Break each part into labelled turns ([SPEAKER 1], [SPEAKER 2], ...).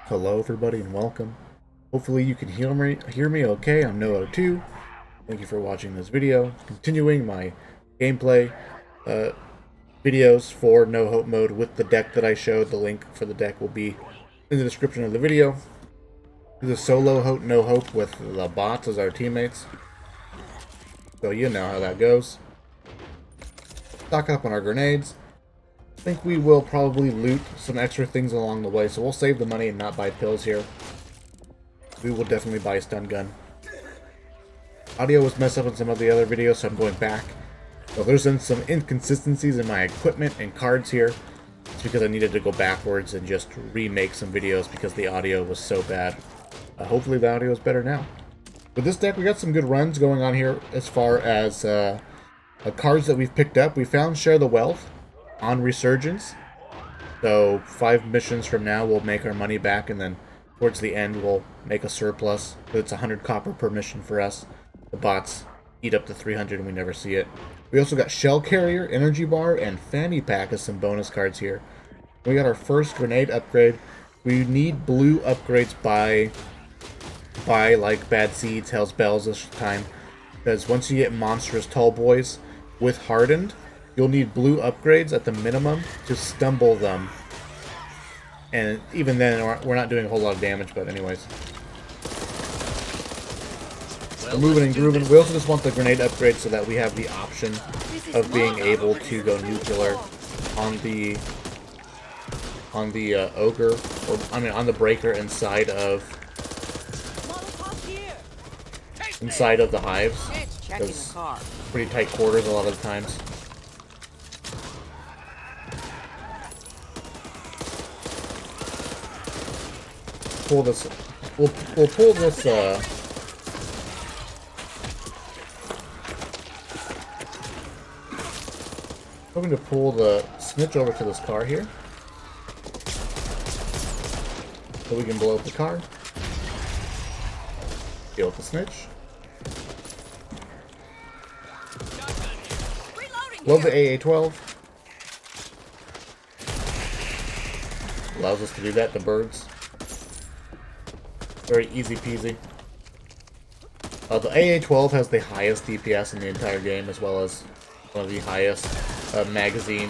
[SPEAKER 1] Hello everybody and welcome. Hopefully you can hear me okay. I'm AA12. Thank you for watching this video. Continuing my gameplay videos for No Hope mode with the deck that I showed. The link for the deck will be in the description of the video. This is solo No Hope with the bots as our teammates. So you know how that goes. Stock up on our grenades. I think we will probably loot some extra things along the way, so we'll save the money and not buy pills here. We will definitely buy a stun gun. Audio was messed up in some of the other videos, so I'm going back. So there's been some inconsistencies in my equipment and cards here. It's because I needed to go backwards and just remake some videos because the audio was so bad. Hopefully the audio is better now. With this deck, we got some good runs going on here as far as cards that we've picked up. We found Share the Wealth on Resurgence, so 5 missions from now we'll make our money back, and then towards the end we'll make a surplus. But it's 100 copper per mission for us. The bots eat up to 300 and we never see it. We also got Shell Carrier, Energy Bar, and Fanny Pack as some bonus cards here. We got our first grenade upgrade. We need blue upgrades by like Bad Seeds, Hell's Bells this time, because once you get monstrous tall boys with Hardened, you'll need blue upgrades at the minimum to stumble them. And even then, we're not doing a whole lot of damage, but anyways. We're moving and grooving. We also just want the grenade upgrade so that we have the option of being able to go nuclear on the ogre, or I mean on the breaker inside of the hives. Because pretty tight quarters a lot of the times. Pull this. We'll pull this. I'm going to pull the snitch over to this car here, so we can blow up the car. Deal with the snitch. Love the AA12. Allows us to do that. The birds. Very easy peasy. The AA12 has the highest DPS in the entire game, as well as one of the highest magazine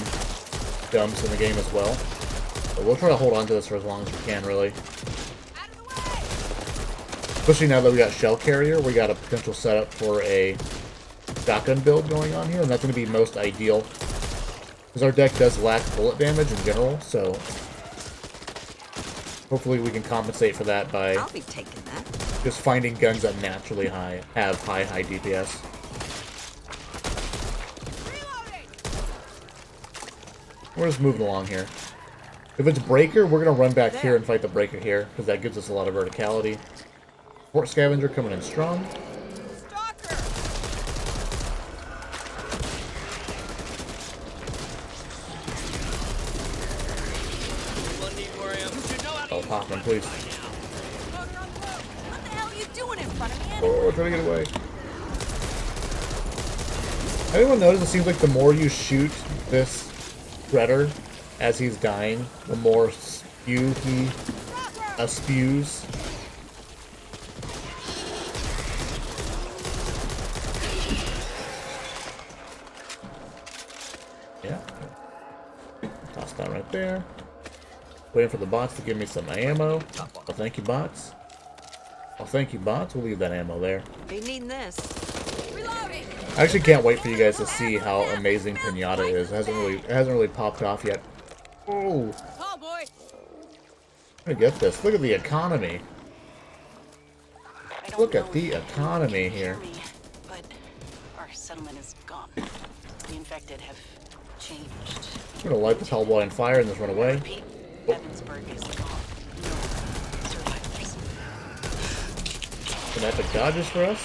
[SPEAKER 1] dumps in the game as well. But we'll try to hold on to this for as long as we can, really. Especially now that we got Shell Carrier, we got a potential setup for a shotgun build going on here, and that's going to be most ideal. Because our deck does lack bullet damage in general, so hopefully we can compensate for that by just finding guns that naturally have high DPS. We're just moving along here. If it's breaker, we're going to run back here and fight the breaker here, because that gives us a lot of verticality. Port scavenger coming in strong. Oh, Hoffman, please.
[SPEAKER 2] What the hell are you doing in front of me?
[SPEAKER 1] Oh, we're trying to get away. Anyone notice it seems like the more you shoot this Shredder as he's dying, the more spew he spews? Yeah. Toss that right there. Waiting for the bots to give me some ammo. Oh, thank you, bots. Oh, thank you, bots. We'll leave that ammo there.
[SPEAKER 2] They need this. Reloading.
[SPEAKER 1] I actually can't wait for you guys to see how amazing Pinata is. It hasn't really popped off yet. Oh,
[SPEAKER 2] Oh boy.
[SPEAKER 1] I'm gonna get this. Look at the economy. Look at the economy here.
[SPEAKER 3] But our settlement is gone. The infected have changed.
[SPEAKER 1] I'm gonna light the tall boy on fire and just run away.
[SPEAKER 3] Repeat, Evansburg is gone. No survivors.
[SPEAKER 1] Some epic dodges for us.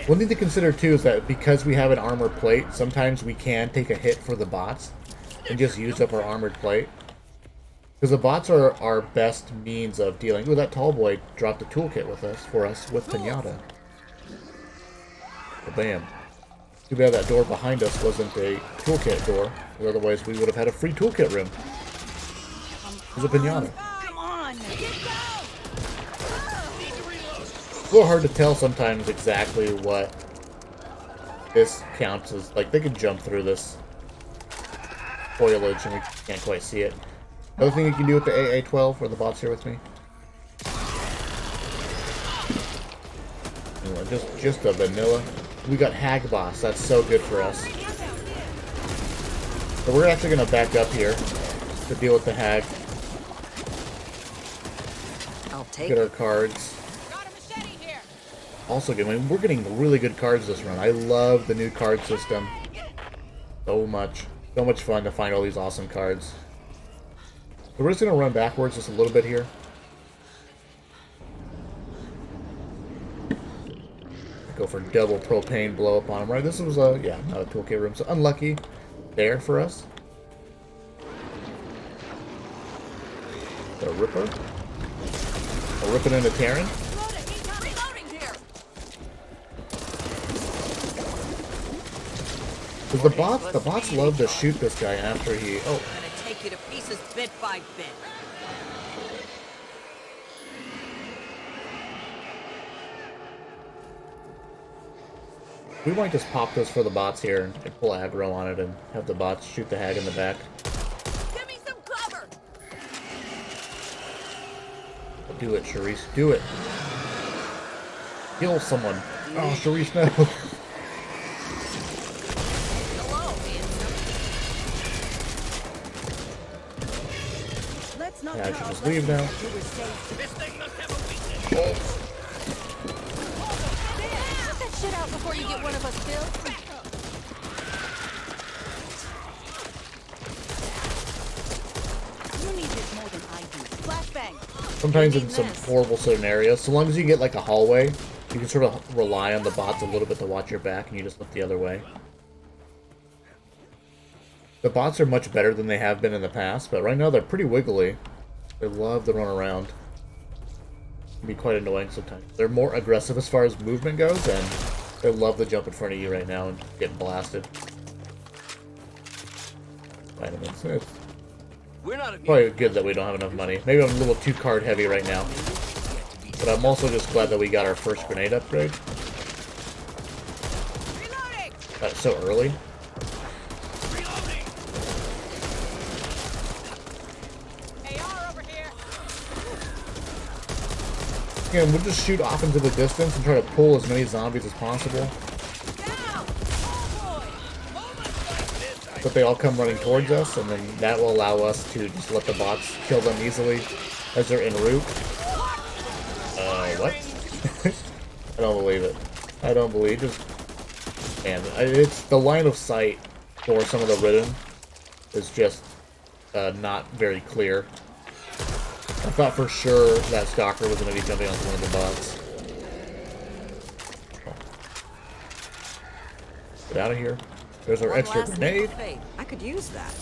[SPEAKER 1] One thing to consider too is that because we have an armor plate, sometimes we can take a hit for the bots and just use up our armored plate. Because the bots are our best means of dealing. Ooh, that tall boy dropped a toolkit for us with Pinata. Oh, bam. Too bad that door behind us wasn't a toolkit door, otherwise we would have had a free toolkit room. There's a Pinata.
[SPEAKER 3] Come on!
[SPEAKER 1] It's a little hard to tell sometimes exactly what this counts as. Like, they can jump through this foliage and we can't quite see it. Another thing you can do with the AA12, where the bot's here with me. Just a vanilla. We got Hag Boss. That's so good for us. So we're actually going to back up here to deal with the Hag.
[SPEAKER 2] I'll take
[SPEAKER 1] Get our cards. Also good. I mean, we're getting really good cards this run. I love the new card system so much. So much fun to find all these awesome cards. So we're just going to run backwards just a little bit here. Go for double propane blow up on him, right? This was yeah, not a toolkit room, so unlucky there for us. The Ripper. A ripping into Terran. Because the bots love to shoot this guy after he. Oh.
[SPEAKER 2] I'm gonna take you to pieces bit by bit.
[SPEAKER 1] We might just pop this for the bots here and pull aggro on it and have the bots shoot the Hag in the back.
[SPEAKER 2] Give me some cover.
[SPEAKER 1] Do it, Charisse. Do it. Kill someone. Oh, Charisse, no.
[SPEAKER 2] Hello, handsome. Let's not
[SPEAKER 1] Yeah, I should just leave now.
[SPEAKER 2] This thing must have a weakness. Get that shit out before you get one of us killed. You need this more than I do. Flashbang.
[SPEAKER 1] Sometimes in some horrible scenarios, so long as you get like a hallway, you can sort of rely on the bots a little bit to watch your back, and you just look the other way. The bots are much better than they have been in the past, but right now they're pretty wiggly. They love to run around. It can be quite annoying sometimes. They're more aggressive as far as movement goes, and they love to jump in front of you right now and get blasted. Vitamins. It's probably good that we don't have enough money. Maybe I'm a little too card heavy right now. But I'm also just glad that we got our first grenade upgrade. That's so early. Again, we'll just shoot off into the distance and try to pull as many zombies as possible. But they all come running towards us, and then that will allow us to just let the bots kill them easily as they're en route. What? I don't believe it. I don't believe it. Just, man, it's the line of sight for some of the Ridden is just not very clear. I thought for sure that Stalker was going to be jumping onto one of the bots. Get out of here. There's our extra grenade.
[SPEAKER 2] I could use that.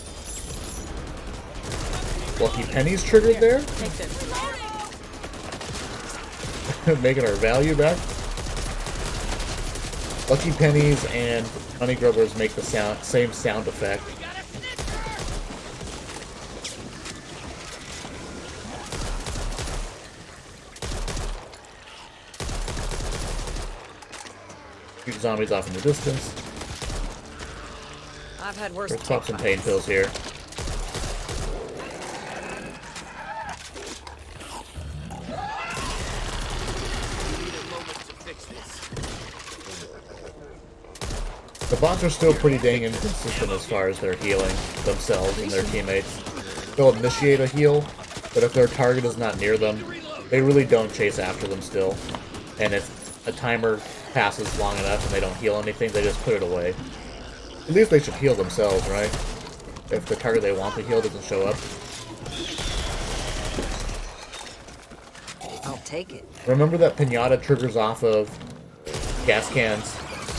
[SPEAKER 1] Lucky Penny's triggered there.
[SPEAKER 2] Take this.
[SPEAKER 1] Making our value back. Lucky Pennies and Honey Grubbers make the same sound effect. Shoot zombies off in the distance.
[SPEAKER 2] I've had worse.
[SPEAKER 1] Let's pop some pain pills here. The bots are still pretty dang inconsistent as far as their healing themselves and their teammates. They'll initiate a heal, but if their target is not near them, they really don't chase after them still. And if a timer passes long enough and they don't heal anything, they just put it away. At least they should heal themselves, right? If the target they want to heal doesn't show up.
[SPEAKER 2] I'll take it.
[SPEAKER 1] Remember that Pinata triggers off of gas cans,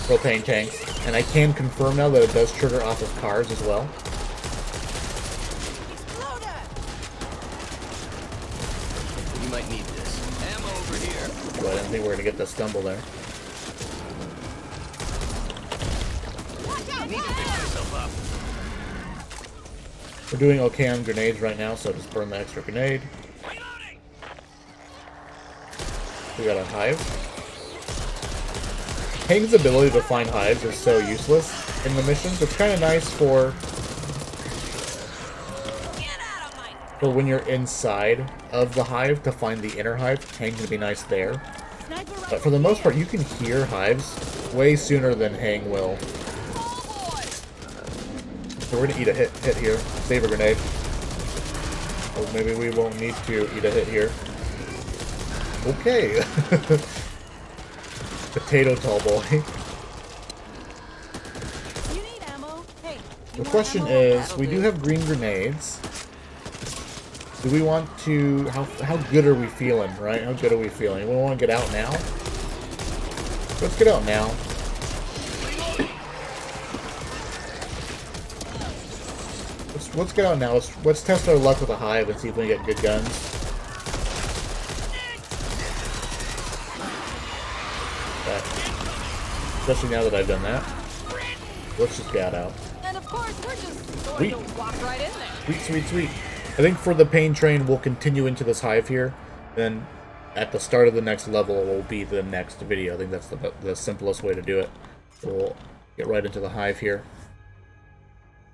[SPEAKER 1] propane tanks, and I can confirm now that it does trigger off of cars as well.
[SPEAKER 4] You might need this. Ammo over here.
[SPEAKER 1] But I didn't think we were going to get the stumble there.
[SPEAKER 4] You need to pick yourself up.
[SPEAKER 1] We're doing okay on grenades right now, so just burn the extra grenade. We got a Hive. Hang's ability to find hives is so useless in the missions. It's kind of nice for when you're inside of the hive to find the inner hive. Hang can be nice there. But for the most part, you can hear hives way sooner than Hang will. So we're gonna eat a hit here. Save a grenade. Or maybe we won't need to eat a hit here. Okay. Potato tall boy.
[SPEAKER 2] You need ammo? Hey,
[SPEAKER 1] The question is, we do have green grenades. Do we want to... How good are we feeling, right? How good are we feeling? We want to get out now? Let's get out now. Let's get out now. Let's test our luck with a hive and see if we can get good guns. Especially now that I've done that. Let's just get out.
[SPEAKER 2] And of course, we're just going to walk right in there.
[SPEAKER 1] Sweet, sweet, sweet. I think for the pain train, we'll continue into this hive here. Then at the start of the next level will be the next video. I think that's the simplest way to do it. So we'll get right into the hive here.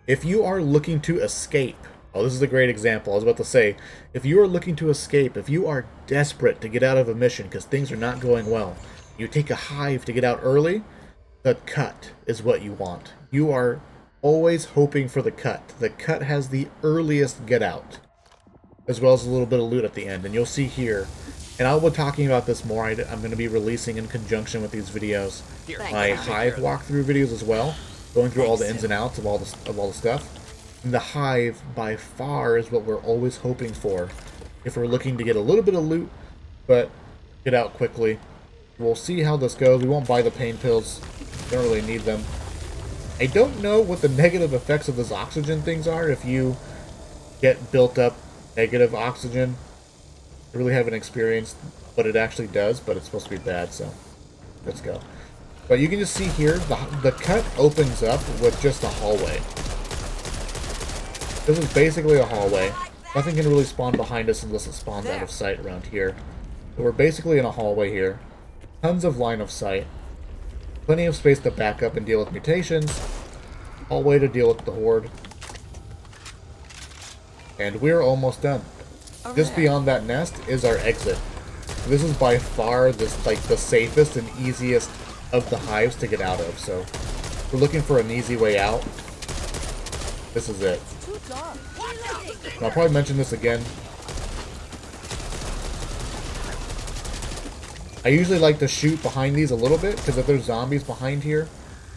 [SPEAKER 1] If you are looking to escape, oh, this is a great example. I was about to say, if you are looking to escape, if you are desperate to get out of a mission because things are not going well, you take a hive to get out early, the cut is what you want. You are always hoping for the cut. The cut has the earliest get out, as well as a little bit of loot at the end. And you'll see here, and I'll be talking about this more. I'm going to be releasing in conjunction with these videos my hive walkthrough videos as well, going through all the ins and outs of all the stuff. And the hive, by far, is what we're always hoping for if we're looking to get a little bit of loot, but get out quickly. We'll see how this goes. We won't buy the pain pills. Don't really need them. I don't know what the negative effects of this oxygen things are if you get built up negative oxygen. I really haven't experienced what it actually does, but it's supposed to be bad, so let's go. But you can just see here, the cut opens up with just a hallway. This is basically a hallway. Nothing can really spawn behind us unless it spawns out of sight around here. So we're basically in a hallway here. Tons of line of sight. Plenty of space to back up and deal with mutations. Hallway to deal with the horde. And we're almost done. Just beyond that nest is our exit. This is by far the safest and easiest of the hives to get out of. So if we're looking for an easy way out, this is it. And I'll probably mention this again. I usually like to shoot behind these a little bit, because if there's zombies behind here,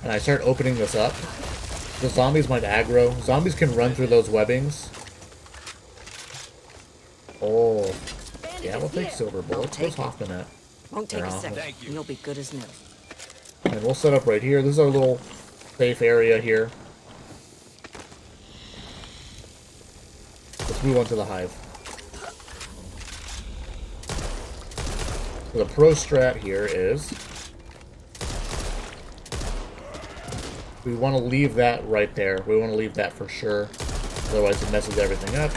[SPEAKER 1] and I start opening this up, the zombies might aggro. Zombies can run through those webbings. Oh. Yeah, we'll take silver bullets. Where's Hoffman at?
[SPEAKER 2] Won't take a second. You'll be good as new.
[SPEAKER 1] And we'll set up right here. This is our little safe area here. Let's move on to the hive. So the pro strat here is we want to leave that right there. We want to leave that for sure. Otherwise it messes everything up.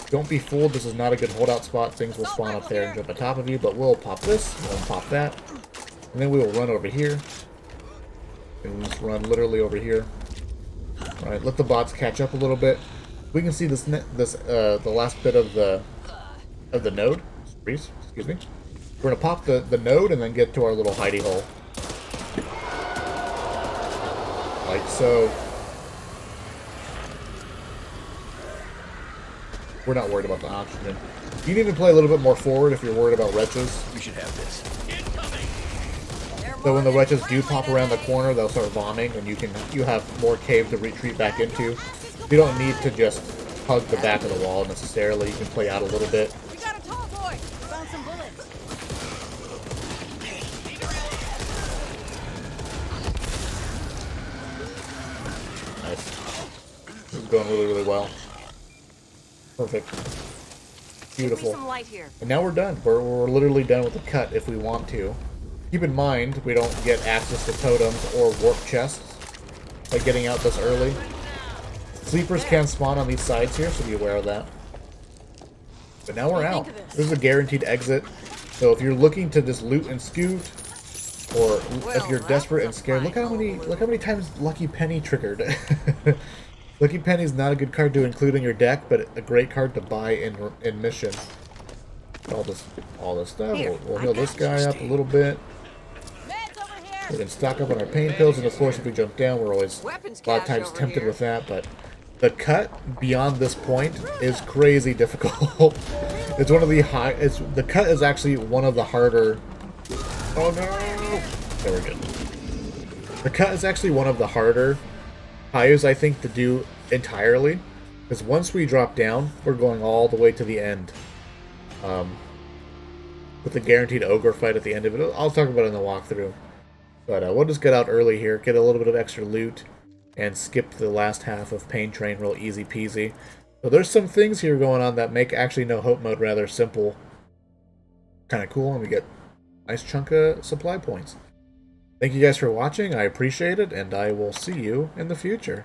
[SPEAKER 1] Don't be fooled. This is not a good holdout spot. Things will spawn up there and jump on top of you. But we'll pop this. We'll pop that. And then we will run over here. And we'll just run literally over here. Alright, let the bots catch up a little bit. We can see the last bit of the node. Excuse me. We're gonna pop the node and then get to our little hidey hole. Like so. We're not worried about the oxygen. You can even play a little bit more forward if you're worried about wretches.
[SPEAKER 4] We should have this.
[SPEAKER 1] So when the wretches do pop around the corner, they'll start bombing, and you have more cave to retreat back into. You don't need to just hug the back of the wall necessarily. You can play out a little bit.
[SPEAKER 2] We got a tall boy. Found some bullets.
[SPEAKER 1] Nice. This is going really, really well. Perfect. Beautiful.
[SPEAKER 2] Some light here.
[SPEAKER 1] And now we're done. We're literally done with the cut if we want to. Keep in mind, we don't get access to totems or warp chests by getting out this early. Sleepers can spawn on these sides here, so be aware of that. But now we're out. This is a guaranteed exit. So if you're looking to just loot and scoot, Or if you're desperate and scared, look how many times Lucky Penny triggered. Lucky Penny's not a good card to include in your deck, but a great card to buy in mission. All this stuff. We'll heal this guy up a little bit. We can stock up on our pain pills, and of course, if we jump down, we're always a lot of times tempted with that. But the cut beyond this point is crazy difficult. It's one of the the cut is actually one of the harder. Oh no! There we go. The cut is actually one of the harder hives, I think, to do entirely, because once we drop down, we're going all the way to the end. With the guaranteed ogre fight at the end of it. I'll talk about it in the walkthrough. But we'll just get out early here, get a little bit of extra loot, and skip the last half of Pain Train real easy peasy. So there's some things here going on that make actually No Hope mode rather simple. Kind of cool, and we get a nice chunk of supply points. Thank you guys for watching, I appreciate it, and I will see you in the future.